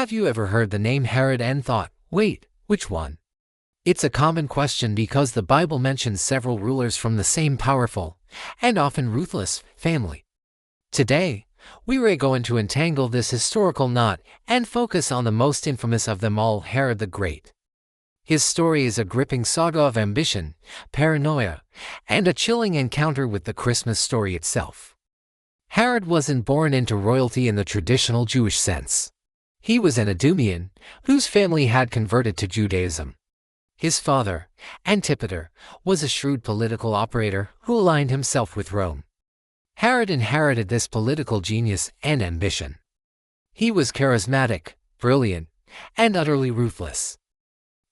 Have you ever heard the name Herod and thought, wait, which one? It's a common question because the Bible mentions several rulers from the same powerful, and often ruthless, family. Today, we are going to untangle this historical knot and focus on the most infamous of them all, Herod the Great. His story is a gripping saga of ambition, paranoia, and a chilling encounter with the Christmas story itself. Herod wasn't born into royalty in the traditional Jewish sense. He was an Idumean, whose family had converted to Judaism. His father, Antipater, was a shrewd political operator who aligned himself with Rome. Herod inherited this political genius and ambition. He was charismatic, brilliant, and utterly ruthless.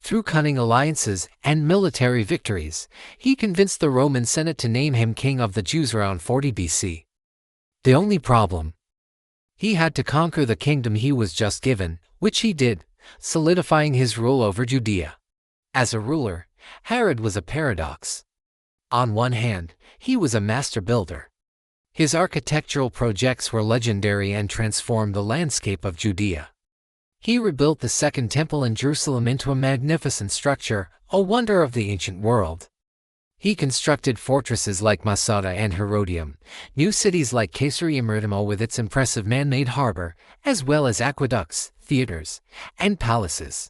Through cunning alliances and military victories, he convinced the Roman Senate to name him king of the Jews around 40 BC. The only problem? He had to conquer the kingdom he was just given, which he did, solidifying his rule over Judea. As a ruler, Herod was a paradox. On one hand, he was a master builder. His architectural projects were legendary and transformed the landscape of Judea. He rebuilt the Second Temple in Jerusalem into a magnificent structure, a wonder of the ancient world. He constructed fortresses like Masada and Herodium, new cities like Caesarea Maritima with its impressive man-made harbor, as well as aqueducts, theaters, and palaces.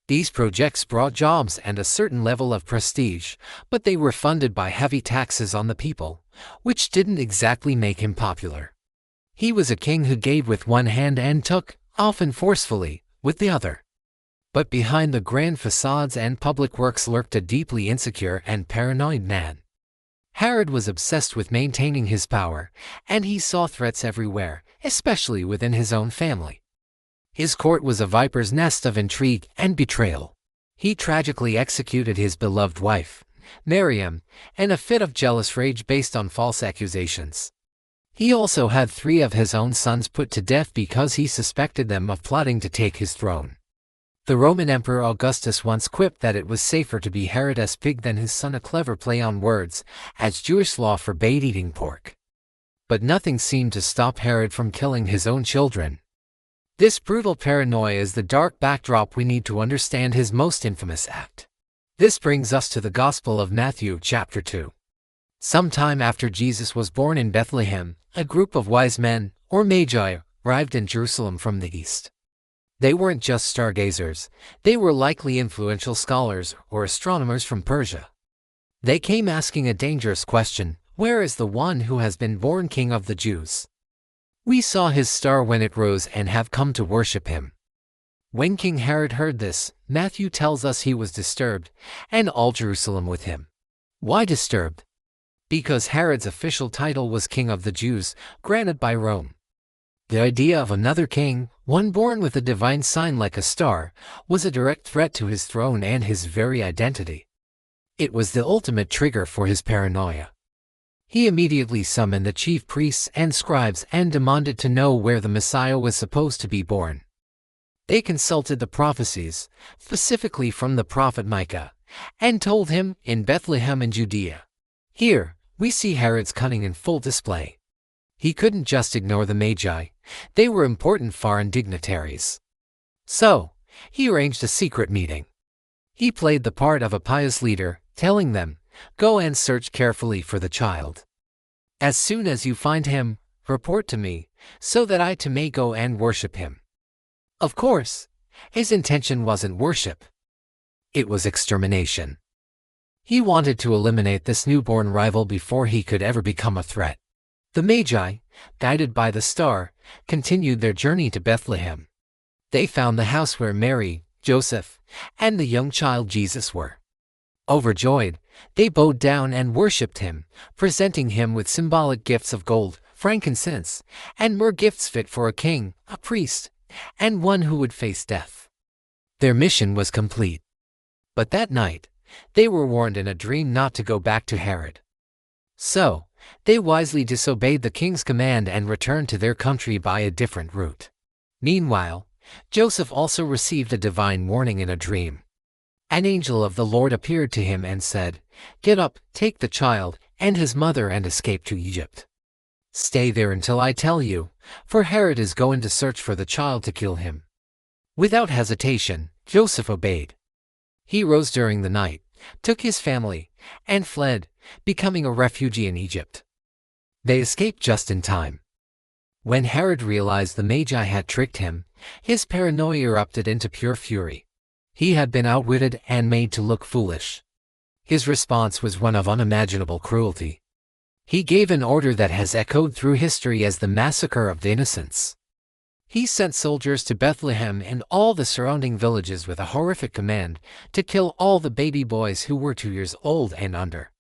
These projects brought jobs and a certain level of prestige, but they were funded by heavy taxes on the people, which didn't exactly make him popular. He was a king who gave with one hand and took, often forcefully, with the other. But behind the grand facades and public works lurked a deeply insecure and paranoid man. Herod was obsessed with maintaining his power, and he saw threats everywhere, especially within his own family. His court was a viper's nest of intrigue and betrayal. He tragically executed his beloved wife, Miriam, in a fit of jealous rage based on false accusations. He also had 3 of his own sons put to death because he suspected them of plotting to take his throne. The Roman Emperor Augustus once quipped that it was safer to be Herod's pig than his son, a clever play on words, as Jewish law forbade eating pork. But nothing seemed to stop Herod from killing his own children. This brutal paranoia is the dark backdrop we need to understand his most infamous act. This brings us to the Gospel of Matthew, chapter 2. Sometime after Jesus was born in Bethlehem, a group of wise men, or magi, arrived in Jerusalem from the east. They weren't just stargazers, they were likely influential scholars or astronomers from Persia. They came asking a dangerous question: where is the one who has been born King of the Jews? We saw his star when it rose and have come to worship him. When King Herod heard this, Matthew tells us he was disturbed, and all Jerusalem with him. Why disturbed? Because Herod's official title was King of the Jews, granted by Rome. The idea of another king, one born with a divine sign like a star, was a direct threat to his throne and his very identity. It was the ultimate trigger for his paranoia. He immediately summoned the chief priests and scribes and demanded to know where the Messiah was supposed to be born. They consulted the prophecies, specifically from the prophet Micah, and told him, in Bethlehem in Judea. Here, we see Herod's cunning in full display. He couldn't just ignore the Magi. They were important foreign dignitaries. So, he arranged a secret meeting. He played the part of a pious leader, telling them, "Go and search carefully for the child. As soon as you find him, report to me, so that I too may go and worship him." Of course, his intention wasn't worship. It was extermination. He wanted to eliminate this newborn rival before he could ever become a threat. The Magi, guided by the star, continued their journey to Bethlehem. They found the house where Mary, Joseph, and the young child Jesus were. Overjoyed, they bowed down and worshipped him, presenting him with symbolic gifts of gold, frankincense, and myrrh, gifts fit for a king, a priest, and one who would face death. Their mission was complete. But that night, they were warned in a dream not to go back to Herod. So, they wisely disobeyed the king's command and returned to their country by a different route. Meanwhile, Joseph also received a divine warning in a dream. An angel of the Lord appeared to him and said, "Get up, take the child and his mother and escape to Egypt. Stay there until I tell you, for Herod is going to search for the child to kill him." Without hesitation, Joseph obeyed. He rose during the night, took his family, and fled, becoming a refugee in Egypt. They escaped just in time. When Herod realized the Magi had tricked him, his paranoia erupted into pure fury. He had been outwitted and made to look foolish. His response was one of unimaginable cruelty. He gave an order that has echoed through history as the Massacre of the Innocents. He sent soldiers to Bethlehem and all the surrounding villages with a horrific command to kill all the baby boys who were 2 years old and under.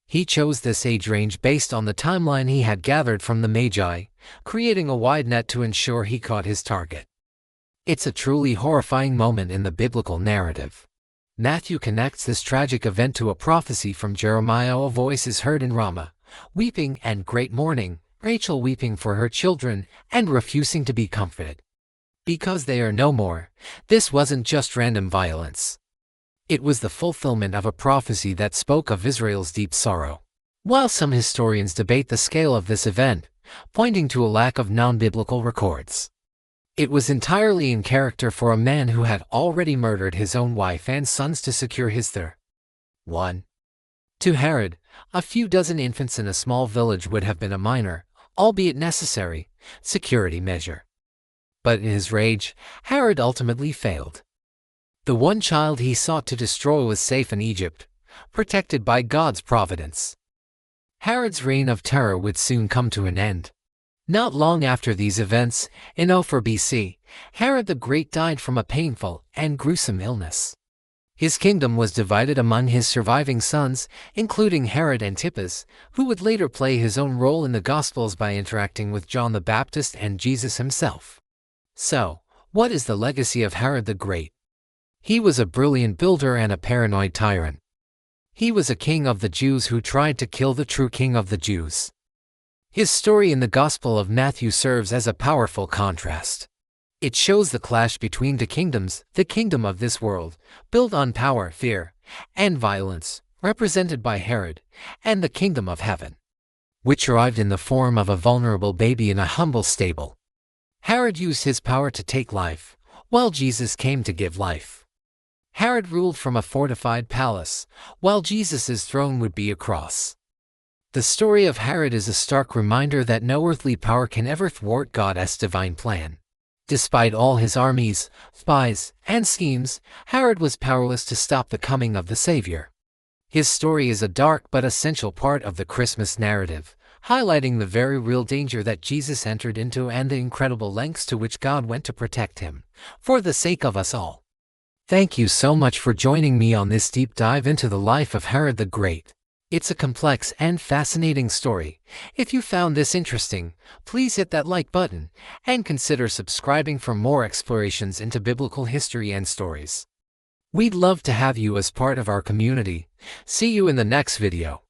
He chose this age range based on the timeline he had gathered from the Magi, creating a wide net to ensure he caught his target. It's a truly horrifying moment in the biblical narrative. Matthew connects this tragic event to a prophecy from Jeremiah. A voice is heard in Ramah, weeping and great mourning, Rachel weeping for her children and refusing to be comforted. Because they are no more, this wasn't just random violence. It was the fulfillment of a prophecy that spoke of Israel's deep sorrow. While some historians debate the scale of this event, pointing to a lack of non-biblical records, it was entirely in character for a man who had already murdered his own wife and sons to secure his third. 1. To Herod, a few dozen infants in a small village would have been a minor, albeit necessary, security measure. But in his rage, Herod ultimately failed. The one child he sought to destroy was safe in Egypt, protected by God's providence. Herod's reign of terror would soon come to an end. Not long after these events, in 04 BC, Herod the Great died from a painful and gruesome illness. His kingdom was divided among his surviving sons, including Herod Antipas, who would later play his own role in the Gospels by interacting with John the Baptist and Jesus himself. So, what is the legacy of Herod the Great? He was a brilliant builder and a paranoid tyrant. He was a king of the Jews who tried to kill the true king of the Jews. His story in the Gospel of Matthew serves as a powerful contrast. It shows the clash between the kingdoms, the kingdom of this world, built on power, fear, and violence, represented by Herod, and the kingdom of heaven, which arrived in the form of a vulnerable baby in a humble stable. Herod used his power to take life, while Jesus came to give life. Herod ruled from a fortified palace, while Jesus' throne would be a cross. The story of Herod is a stark reminder that no earthly power can ever thwart God's divine plan. Despite all his armies, spies, and schemes, Herod was powerless to stop the coming of the Savior. His story is a dark but essential part of the Christmas narrative, highlighting the very real danger that Jesus entered into and the incredible lengths to which God went to protect him, for the sake of us all. Thank you so much for joining me on this deep dive into the life of Herod the Great. It's a complex and fascinating story. If you found this interesting, please hit that like button and consider subscribing for more explorations into biblical history and stories. We'd love to have you as part of our community. See you in the next video.